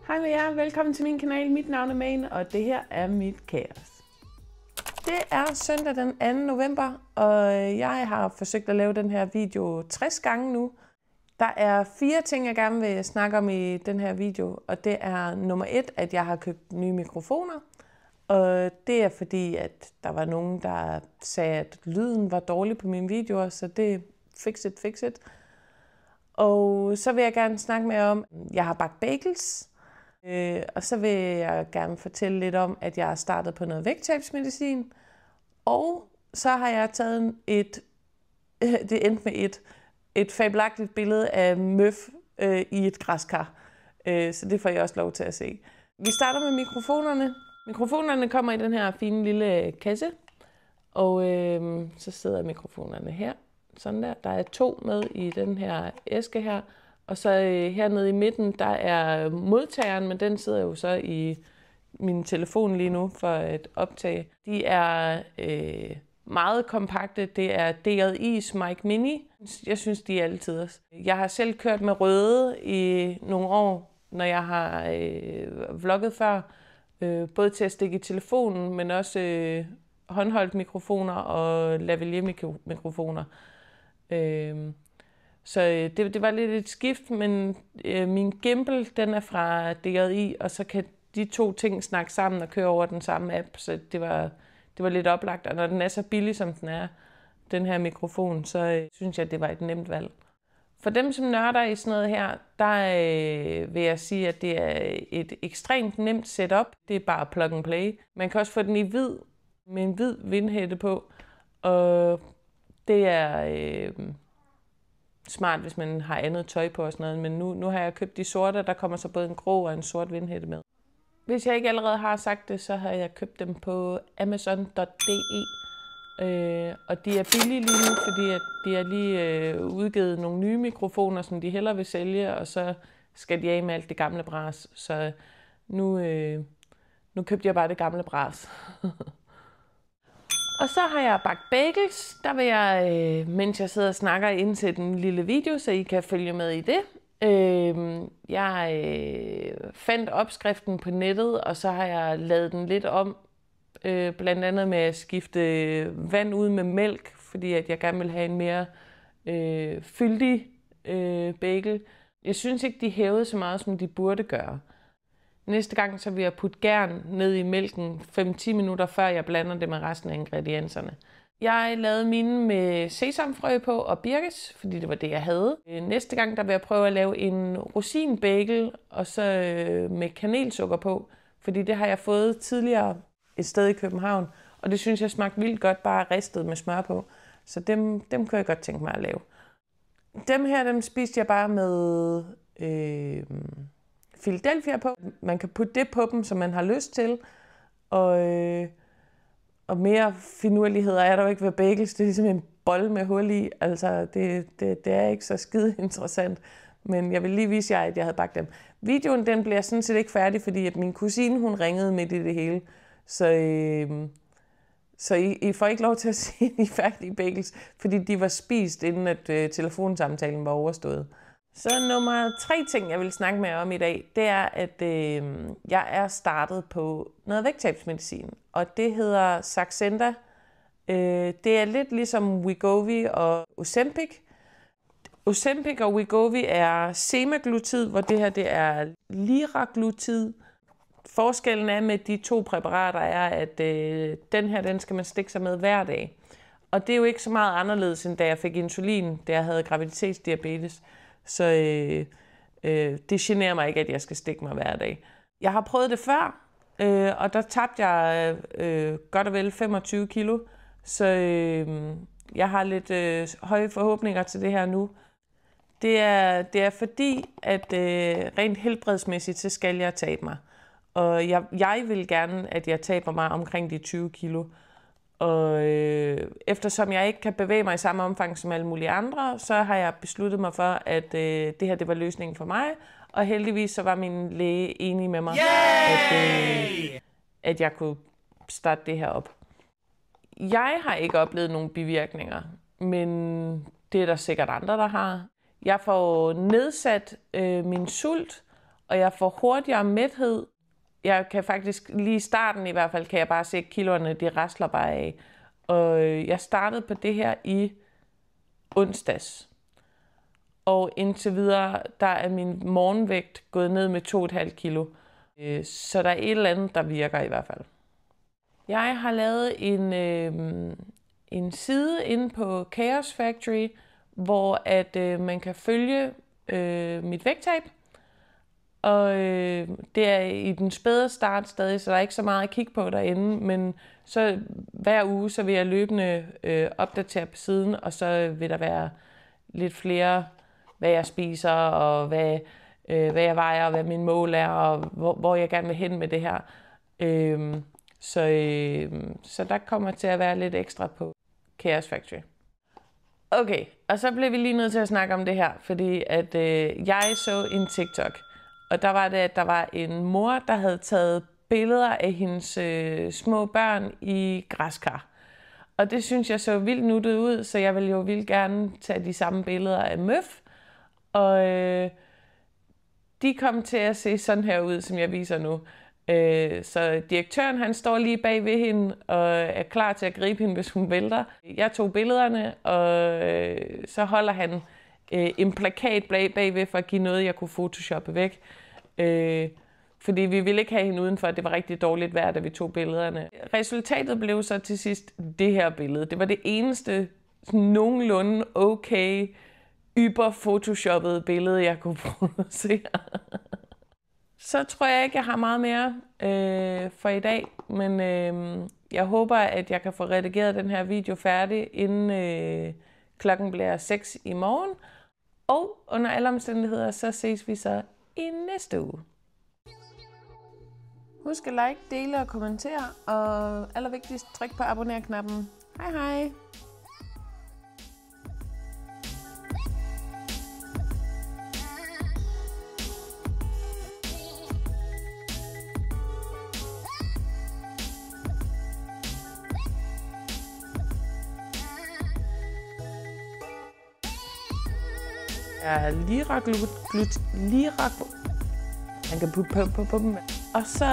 Hej med jer, velkommen til min kanal. Mit navn er Mane, og det her er mit kaos. Det er søndag den 2. november, og jeg har forsøgt at lave den her video 60 gange nu. Der er 4 ting, jeg gerne vil snakke om i den her video, og det er nummer 1, at jeg har købt nye mikrofoner. Og det er fordi, at der var nogen, der sagde, at lyden var dårlig på mine videoer, så det fix it. Og så vil jeg gerne snakke mere om, at jeg har bagt bagels. Og så vil jeg gerne fortælle lidt om, at jeg har startet på noget vægttabsmedicin. Og så har jeg taget det endte med et fabelagtigt billede af Møf i et græskar. Så det får jeg også lov til at se. Vi starter med mikrofonerne. Mikrofonerne kommer i den her fine lille kasse. Og så sidder mikrofonerne her. Sådan der. Der er 2 med i den her æske her. Og så hernede i midten, der er modtageren, men den sidder jo så i min telefon lige nu for at optage. De er meget kompakte. Det er DJI's Mic Mini. Jeg synes, de er altid. Jeg har selv kørt med røde i nogle år, når jeg har vlogget før. Både til at stikke i telefonen, men også håndholdt mikrofoner og lavalier-mikrofoner. Så det var lidt et skift, men min gimbal, den er fra DJI, og så kan de 2 ting snakke sammen og køre over den samme app, så det var lidt oplagt. Og når den er så billig, som den er, den her mikrofon, så synes jeg, det var et nemt valg. For dem, som nørder i sådan noget her, der vil jeg sige, at det er et ekstremt nemt setup. Det er bare plug and play. Man kan også få den i hvid, med en hvid vindhætte på, og det er smart, hvis man har andet tøj på og sådan noget, men nu har jeg købt de sorte, der kommer så både en grå og en sort vindhætte med. Hvis jeg ikke allerede har sagt det, så har jeg købt dem på amazon.de, og de er billige lige nu, fordi at de har lige udgivet nogle nye mikrofoner, som de hellere vil sælge, og så skal de af med alt det gamle bras, så nu købte jeg bare det gamle bras. Og så har jeg bagt bagels. Der vil jeg, mens jeg sidder og snakker, indsætte en lille video, så I kan følge med i det. Jeg fandt opskriften på nettet, og så har jeg lavet den lidt om. Blandt andet med at skifte vand ud med mælk, fordi at jeg gerne vil have en mere fyldig bagel. Jeg synes ikke, de hævede så meget, som de burde gøre. Næste gang så vil jeg putte gæren ned i mælken 5-10 minutter, før jeg blander det med resten af ingredienserne. Jeg lavede mine med sesamfrø på og birkes, fordi det var det, jeg havde. Næste gang der vil jeg prøve at lave en rosinbagel, og så med kanelsukker på, fordi det har jeg fået tidligere et sted i København, og det synes jeg smagte vildt godt, bare ristet med smør på. Så dem kunne jeg godt tænke mig at lave. Dem spiste jeg bare med Philadelphia på. Man kan putte det på dem, som man har lyst til. Og mere finurligheder er der jo ikke ved bagels. Det er ligesom en bolle med hul i. Altså, det er ikke så skide interessant. Men jeg vil lige vise jer, at jeg havde bagt dem. Videoen den bliver sådan set ikke færdig, fordi at min kusine hun ringede midt i det hele. Så I får ikke lov til at se de færdige bagels, fordi de var spist, inden at telefonsamtalen var overstået. Så nummer 3 ting, jeg vil snakke med jer om i dag, det er, at jeg er startet på noget vægttabsmedicin, og det hedder Saxenda. Det er lidt ligesom Wegovy og Ozempic. Ozempic og Wegovy er semaglutid, hvor det her det er liraglutid. Forskellen er med de 2 præparater er, at den skal man stikke sig med hver dag. Og det er jo ikke så meget anderledes, end da jeg fik insulin, da jeg havde graviditetsdiabetes. Så det generer mig ikke, at jeg skal stikke mig hver dag. Jeg har prøvet det før, og der tabte jeg godt og vel 25 kilo. Så jeg har lidt høje forhåbninger til det her nu. Det er fordi, at rent helbredsmæssigt, så skal jeg tabe mig. Og jeg vil gerne, at jeg taber mig omkring de 20 kilo. Og eftersom jeg ikke kan bevæge mig i samme omfang som alle mulige andre, så har jeg besluttet mig for, at det her det var løsningen for mig. Og heldigvis så var min læge enig med mig, at jeg kunne starte det her op. Jeg har ikke oplevet nogen bivirkninger, men det er der sikkert andre, der har. Jeg får nedsat min sult, og jeg får hurtigere mæthed. Jeg kan faktisk, lige i starten i hvert fald, kan jeg bare se, at kiloerne, de rasler bare af. Og jeg startede på det her i onsdags. Og indtil videre, der er min morgenvægt gået ned med 2,5 kilo. Så der er et eller andet, der virker i hvert fald. Jeg har lavet en side inde på Chaos Factory, hvor at man kan følge mit vægttab. Og det er i den spæde start stadig, så der er ikke så meget at kigge på derinde. Men så hver uge, så vil jeg løbende opdatere på siden, og så vil der være lidt flere, hvad jeg spiser, og hvad jeg vejer, og hvad min mål er, og hvor jeg gerne vil hen med det her. Så der kommer til at være lidt ekstra på Chaos Factory. Okay, og så blev vi lige nødt til at snakke om det her, fordi at jeg så en TikTok, og der var det, at der var en mor, der havde taget billeder af hendes små børn i græskar. Og det synes jeg så vildt nuttet ud, så jeg ville jo vildt gerne tage de samme billeder af Møf. Og de kom til at se sådan her ud, som jeg viser nu. Så direktøren, han står lige bag ved hende og er klar til at gribe hende, hvis hun vælter. Jeg tog billederne, og så holder han en plakat bagved for at give noget, jeg kunne photoshoppe væk. Fordi vi ville ikke have hende udenfor, det var rigtig dårligt vejr, da vi tog billederne. Resultatet blev så til sidst det her billede. Det var det eneste nogenlunde okay, yber-photoshoppede billede, jeg kunne producere. Så tror jeg ikke, jeg har meget mere for i dag, men jeg håber, at jeg kan få redigeret den her video færdig, inden klokken bliver 6 i morgen. Og under alle omstændigheder, så ses vi så i næste uge. Husk at like, dele og kommentere, og allervigtigst, tryk på abonner-knappen. Hej hej! Ja, lirak, man kan putte på dem. Og så